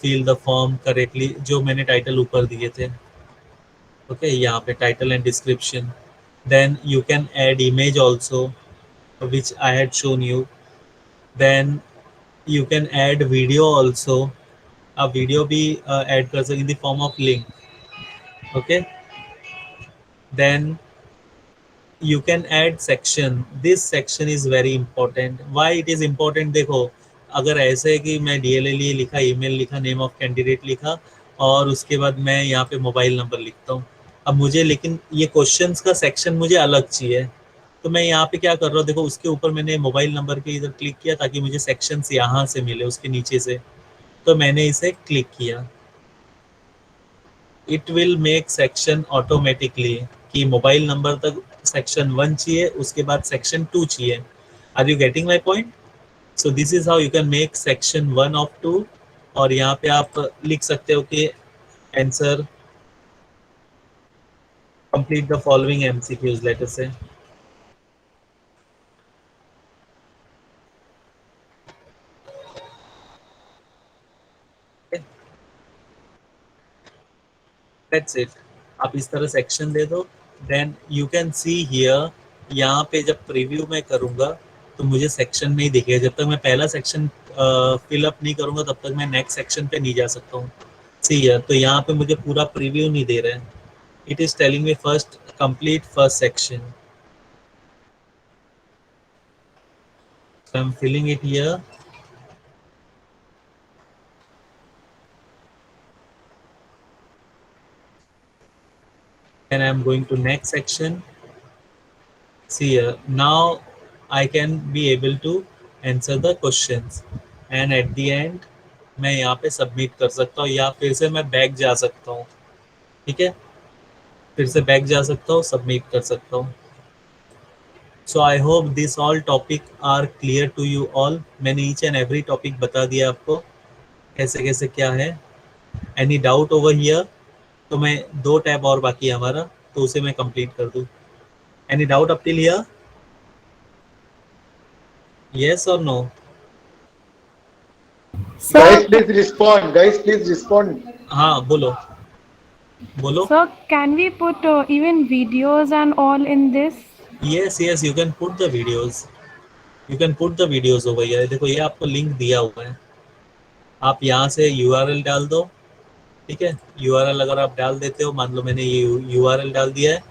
fill the form correctly, जो मैंने टाइटल ऊपर दिए थे। ओके, यहाँ पे title and description, then you can add image also which I had shown you, then you can add video also, आप वीडियो भी ऐड कर सकते in the form of link. Okay, then you can add section. This section is very important. Why it is important? देखो, अगर ऐसे है कि मैं DLL लिखा, ईमेल लिखा, नेम ऑफ कैंडिडेट लिखा और उसके बाद मैं यहाँ पे मोबाइल नंबर लिखता हूँ। अब मुझे लेकिन ये क्वेश्चंस का सेक्शन मुझे अलग चाहिए, तो मैं यहाँ पे क्या कर रहा हूँ, देखो उसके ऊपर मैंने मोबाइल नंबर पे इधर क्लिक किया ताकि मुझे सेक्शंस यहाँ से मिले उसके नीचे से, तो मैंने इसे क्लिक किया। It will make section automatically कि मोबाइल नंबर तक सेक्शन 1 चाहिए, उसके बाद सेक्शन 2 चाहिए। Are you getting my point? So this is how you can make section 1 of 2। और यहाँ पे आप लिख सकते हो कि answer complete the following MCQs, let us say. That's it, आप इस तरह सेक्शन दे दो। Then you can see here, यहाँ पे जब प्रीव्यू में करूँगा तो मुझे सेक्शन नहीं दिखेगा। जब तक मैं पहला सेक्शन फिलअप नहीं करूँगा तब तक मैं नेक्स्ट सेक्शन पे नहीं जा सकता हूँ। सी हियर, तो यहाँ पे मुझे पूरा प्रीव्यू नहीं दे रहा है। It is telling me first complete first section. I am filling it here. And I am going to next section. See here, now I can be able to answer the questions and at the end मैं यहाँ पे submit कर सकता हूँ या फिर से मैं बैक जा सकता हूँ। ठीक है, फिर से बैक जा सकता हूँ, सबमिट कर सकता हूँ. So I hope this all topic are clear to you all. मैंने ईच एंड एवरी टॉपिक बता दिया आपको कैसे कैसे क्या है. Any doubt over here? तो मैं 2 टैब और बाकी है हमारा, तो उसे मैं कंप्लीट कर दूँ. Any doubt up till here? Yes और no? Guys, Sir, please respond. Guys, please respond. हाँ बोलो बोलो. sir, can we put even videos and all in this? Yes, you can put the videos. You can put the videos over here. देखो ये आपको link दिया हुआ है, आप यहाँ से URL डाल दो. ठीक है, URL अगर आप डाल देते हो, मान लो मैंने ये URL डाल दिया है,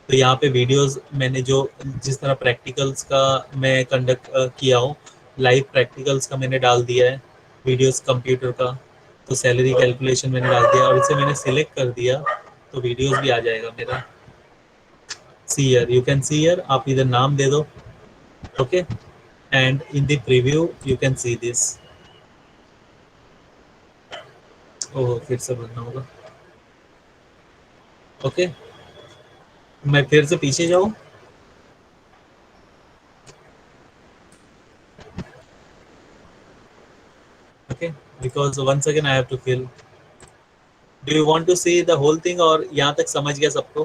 तो यहाँ पे वीडियोस मैंने जो जिस तरह प्रैक्टिकल्स का मैं कंडक्ट किया हूँ, लाइव प्रैक्टिकल्स का मैंने डाल दिया है, वीडियोस कंप्यूटर का, तो सैलरी कैलकुलेशन मैंने डाल दिया और इसे मैंने सिलेक्ट कर दिया, तो वीडियोस भी आ जाएगा मेरा. See here, you can see here, आप इधर नाम दे दो. Okay, and in the preview you can see this. Oh, फिर से बनना होगा. ओके, मैं फिर से पीछे जाऊँ. Okay, because once again I have to fill. Do you want to see the whole thing और यहाँ तक समझ गया सबको?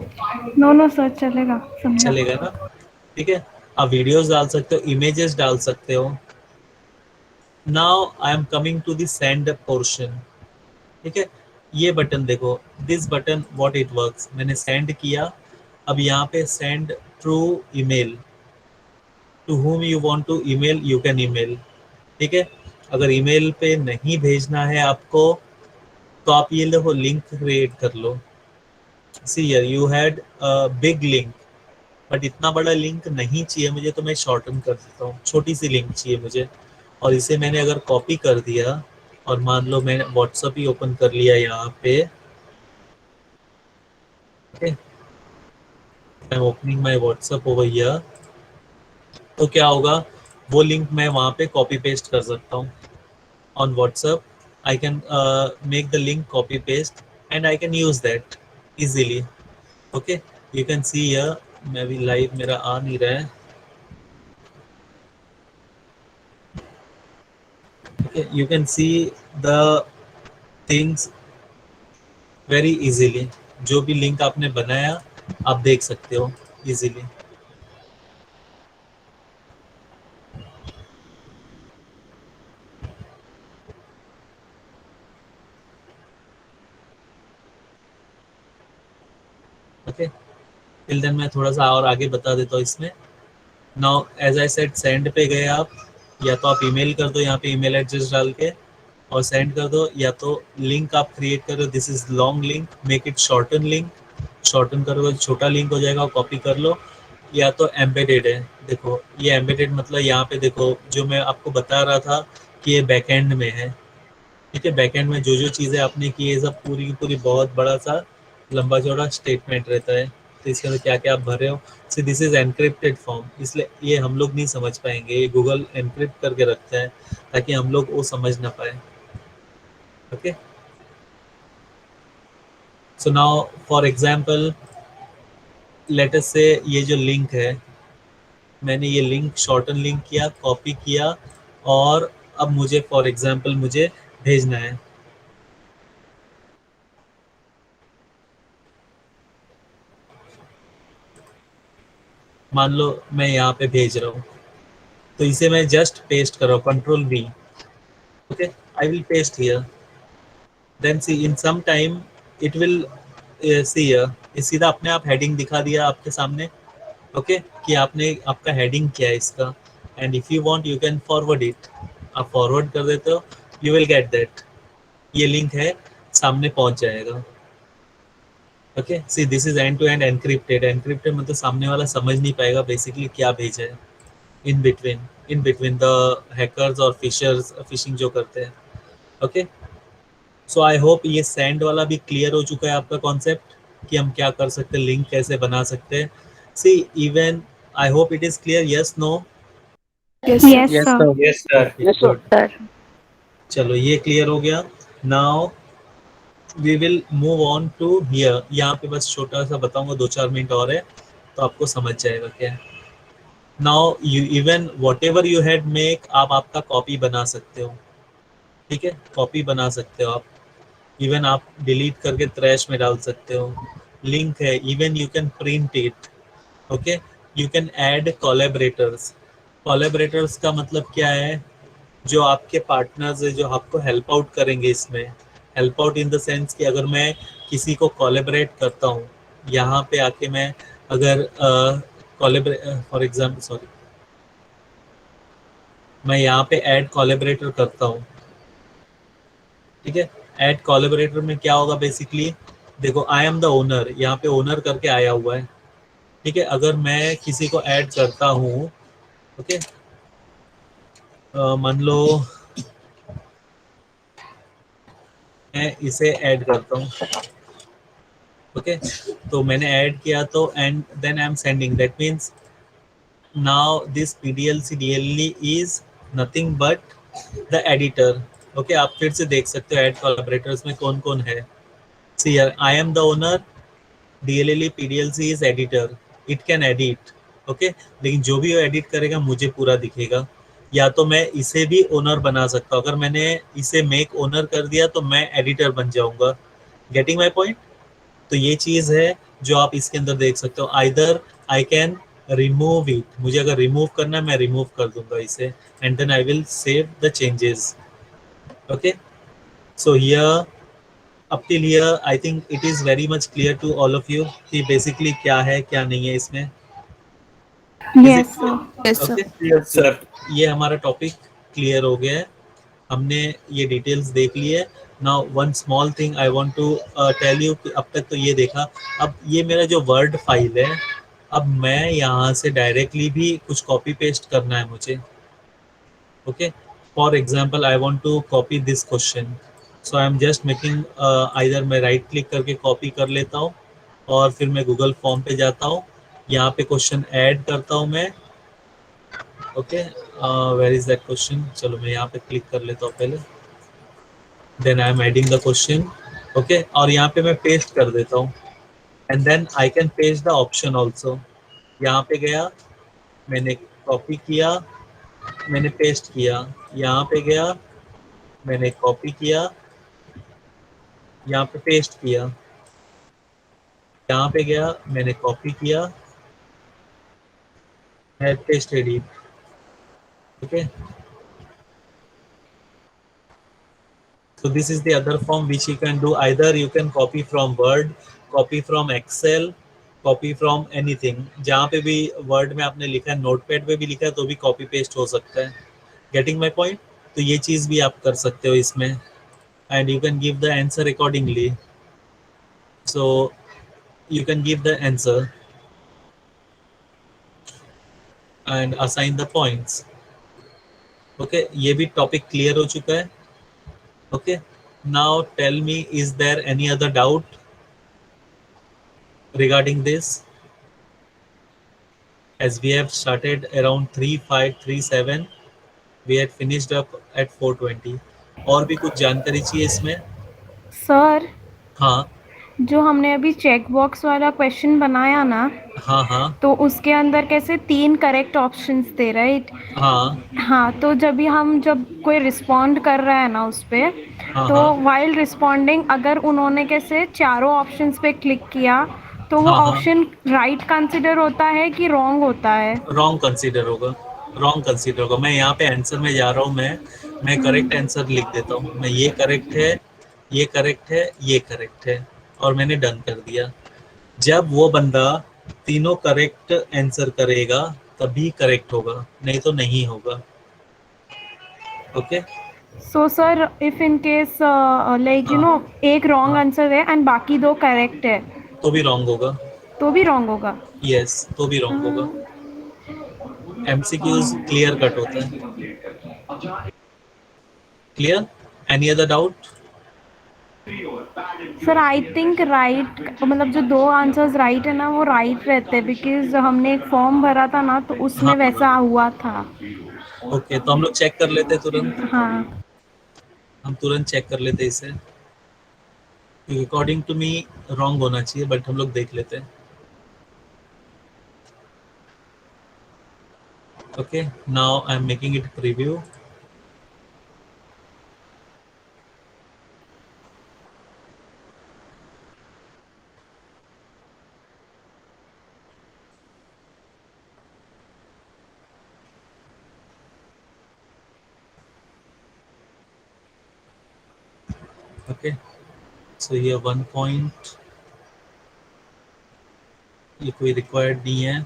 No, no, sir, चलेगा, समझा. चलेगा ना? ठीक है, आप वीडियोस डाल सकते हो, इमेजेस डाल सकते हो. Now I am coming to the send portion. ठीक है, ये बटन देखो, this button what it works. मैंने सेंड किया, अब यहाँ पे send through email. To whom you want to email, you can email. ठीक है, अगर ईमेल पे नहीं भेजना है आपको, तो आप ये लो लिंक क्रिएट कर लो. See here, you had big link, but इतना बड़ा लिंक नहीं चाहिए मुझे, तो मैं शॉर्टन कर देता हूँ, छोटी सी लिंक चाहिए मुझे. और इसे मैंने अगर कॉपी कर दिया और मान लो मैंने व्हाट्सअप ही ओपन कर लिया यहाँ पे. Okay, I am opening my WhatsApp over here. तो क्या होगा, वो लिंक मैं वहाँ पे कॉपी पेस्ट कर सकता हूँ. On WhatsApp, I can make the link copy paste and I can use that easily. Okay, you can see here, मैं भी live मेरा आ नहीं रहा है. Okay, you can see the things very easily. जो भी लिंक आपने बनाया आप देख सकते हो easily. ओके, टिल देन मैं थोड़ा सा और आगे बता देता हूँ इसमें. Now as I said, send पे गए आप, या तो आप ईमेल कर दो यहाँ पे ईमेल एड्रेस डाल के और सेंड कर दो, या तो लिंक आप क्रिएट करो. This is long link, make it shorten link. Shorten करो, छोटा लिंक हो जाएगा, कॉपी कर लो. या तो एम्बेडेड है, देखो ये एम्बेडेड मतलब यहाँ पे देखो, जो मैं आपको बता रहा था कि ये बैकएंड में है. ठीक है, बैकएंड में जो जो चीज़ें आपने की है, सब पूरी की पूरी बहुत बड़ा सा लंबा चौड़ा स्टेटमेंट रहता है. तो इसके अंदर क्या क्या आप भर रहे हो. सी दिस इज एनक्रिप्टेड फॉर्म, इसलिए ये हम लोग नहीं समझ पाएंगे. ये गूगल एनक्रिप्ट करके रखता है ताकि हम लोग वो समझ ना पाए. Okay, so now for example let us से ये जो लिंक है, मैंने ये लिंक शॉर्टन लिंक किया, कॉपी किया, और अब मुझे फॉर एग्जांपल मुझे भेजना है. मान लो मैं यहाँ पे भेज रहा हूँ, तो इसे मैं जस्ट पेस्ट कर रहा हूँ, Ctrl+V. Okay, I will paste here. Then see in some time it will see here, ये सीधा अपने आप हेडिंग दिखा दिया आपके सामने. ओके, कि आपने आपका हेडिंग क्या है इसका. And if you want you can forward it, आप फॉरवर्ड कर देते हो, यू विल गेट दैट. ये लिंक है, सामने पहुंच जाएगा. Okay, see this is end to end encrypted. Encrypted मतलब सामने वाला समझ नहीं पाएगा बेसिकली क्या भेजा है. इन बिटवीन द हैकर्स और फिशर्स, फिशिंग जो करते हैं. ओके, सो आई होप ये सेंड वाला भी क्लियर हो चुका है आपका कॉन्सेप्ट, कि हम क्या कर सकते हैं, लिंक कैसे बना सकते हैं. See even I hope it is clear. Yes, no? Yes, Yes, sir. sir. Yes, sir. Okay, good. चलो ये क्लियर हो गया. Now we will move on to here. यहाँ पे बस छोटा सा बताऊंगा, 2-4 मिनट और है तो आपको समझ जाएगा क्या है। Now you even what ever you had make, आप आपका कॉपी बना सकते हो। ठीक है, कॉपी बना सकते हो आप। इवन आप डिलीट करके ट्रैश में डाल सकते हो। लिंक है, even you can print it. Okay, you can add collaborators. Collaborators का मतलब क्या है? जो आपके पार्टनर्स है, जो आपको हेल्प आउट करेंगे इसमें। Help out in the sense कि अगर मैं किसी को कोलैबोरेट करता हूँ, यहाँ पे आके मैं अगर कोलैबोरेट फॉर एग्जांपल, सॉरी, मैं यहाँ पे ऐड कोलैबोरेटर करता हूँ। ठीक है, ऐड कोलैबोरेटर में क्या होगा बेसिकली, देखो आई एम द ओनर, यहाँ पे ओनर करके आया हुआ है। ठीक है, अगर मैं किसी को ऐड करता हूँ, ओके, मान लो मैं इसे ऐड करता हूँ। ओके, तो मैंने ऐड किया तो and then I am sending, that means now this PDLC DLE is nothing but the editor. Okay, आप फिर से देख सकते हो ऐड कोलैबोरेटर्स में कौन कौन है। See here, I am the owner, DLL PDLC is editor, it can edit. Okay, लेकिन जो भी वो एडिट करेगा मुझे पूरा दिखेगा। या तो मैं इसे भी ओनर बना सकता हूँ, अगर मैंने इसे मेक ओनर कर दिया तो मैं एडिटर बन जाऊंगा। Getting my point? तो ये चीज है जो आप इसके अंदर देख सकते हो। Either I can remove it, मुझे अगर रिमूव करना है मैं रिमूव कर दूंगा इसे, and then I will save the changes. Okay, so here up till here I think it is very much clear to all of you कि basically क्या है क्या नहीं है इसमें। is it yes clear? Sir. Yes sir. Okay, Yes, so sir. ये हमारा topic clear हो गया है, हमने ये डिटेल्स देख ली है। Now one small thing I want to tell you कि अब तक तो ये देखा, अब ये मेरा जो वर्ड फाइल है, अब मैं यहाँ से डायरेक्टली भी कुछ कॉपी पेस्ट करना है मुझे। Okay, for example I want to copy this question, so I am just making, either मैं राइट क्लिक करके कॉपी कर लेता हूँ और फिर मैं गूगल फॉर्म पे जाता हूँ, यहाँ पे क्वेश्चन ऐड करता हूँ मैं। Okay, where is that question, चलो मैं यहाँ पे क्लिक कर लेता हूँ पहले, then I am adding the question. Okay, और यहाँ पे मैं पेस्ट कर देता हूँ, and then I can paste the option also. यहाँ पे गया, मैंने कॉपी किया, मैंने पेस्ट किया, यहाँ पे गया, मैंने कॉपी किया, यहाँ पे पेस्ट किया, यहाँ पे गया, मैंने कॉपी किया, है pasted it. Okay, so this is the other form which you can do, either you can copy from word, copy from excel, copy from anything। जहाँ पे भी वर्ड में आपने लिखा है, नोटपैड पे भी लिखा है तो भी कॉपी पेस्ट हो सकता है। Getting my point? तो ये चीज़ भी आप कर सकते हो इसमें, and you can give the answer accordingly, so you can give the answer and assign the points। okay, ये भी टॉपिक क्लियर हो चुका है। okay, now tell me, is there any other doubt regarding this? As we have started around 3537, we had finished up at 420। और भी कुछ जानकारी चाहिए इसमें? सर, हाँ जो हमने अभी चेक बॉक्स वाला क्वेश्चन बनाया ना, हाँ हाँ तो उसके अंदर कैसे 3 करेक्ट ऑप्शंस थे, राइट? हाँ हाँ, तो जब कोई रिस्पॉन्ड कर रहा है ना उस पे, हाँ तो हाँ वाइल रिस्पॉन्डिंग अगर उन्होंने कैसे चारों ऑप्शंस पे क्लिक किया, तो वो हाँ हाँ, ऑप्शन राइट कंसिडर होता है कि रॉन्ग होता है? रॉन्ग कंसीडर होगा, रॉन्ग कंसीडर होगा। मैं यहाँ पे आंसर में जा रहा हूँ, मैं करेक्ट आंसर लिख देता हूँ, मैं ये करेक्ट है, ये करेक्ट है, ये करेक्ट है, और मैंने डन कर दिया। जब वो बंदा तीनों करेक्ट आंसर करेगा तभी करेक्ट होगा, नहीं तो नहीं होगा। Okay, so sir, if in case like हाँ एक रॉन्ग हाँ, आंसर है एंड बाकी 2 करेक्ट है, तो भी रॉन्ग होगा। तो भी रॉन्ग होगा? यस, तो भी रॉन्ग होगा। एमसीक्यूज क्लियर कट होता है। Clear? Any other doubt? Sir, I think right, मतलब जो 2 आंसर्स राइट है ना, वो राइट रहते हैं, बिकॉज हमने एक फॉर्म भरा था ना, तो उसमें हाँ, वैसा हुआ था। ओके, तो हम लोग चेक कर लेते तुरंत, हाँ। हम तुरंत चेक कर लेते इसे। अकॉर्डिंग टू मी रॉन्ग होना चाहिए, बट हम लोग देख लेते हैं. Okay, now I'm making it preview. Okay, so here 1 point ये कोई रिक्वायर्ड नहीं है.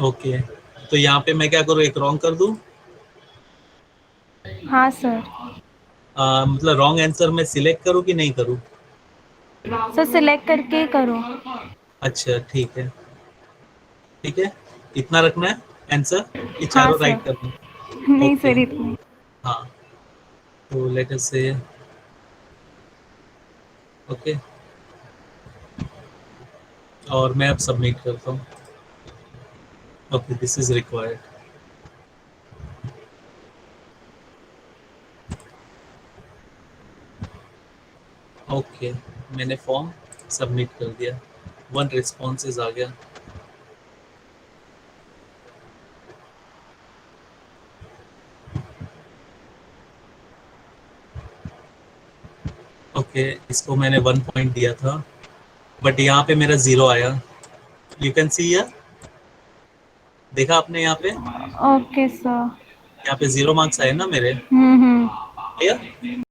ओके, तो यहाँ पे मैं क्या करूँ, एक रॉन्ग कर दूँ? हाँ सर. मतलब रॉन्ग आंसर मैं सिलेक्ट करूँ कि नहीं करूँ? सर सिलेक्ट करके ही करो. अच्छा ठीक है, ठीक है. इतना रखना है आंसर कि हाँ चारों राइट सर. करना? नहीं ओके, सर इतना. हाँ. तो लेट अस से ओके, और मैं अब सबमिट करता हूँ. Okay, this is required. Okay, मैंने फॉर्म सबमिट कर दिया. 1 रिस्पॉन्सेज आ गया. ओके, इसको मैंने 1 पॉइंट दिया था, बट यहाँ पे मेरा 0 आया. यू कैन सी हियर, देखा आपने यहाँ पे? Okay sir. यहाँ पे 0 मार्क्स आए ना मेरे. हम्म. क्लियर?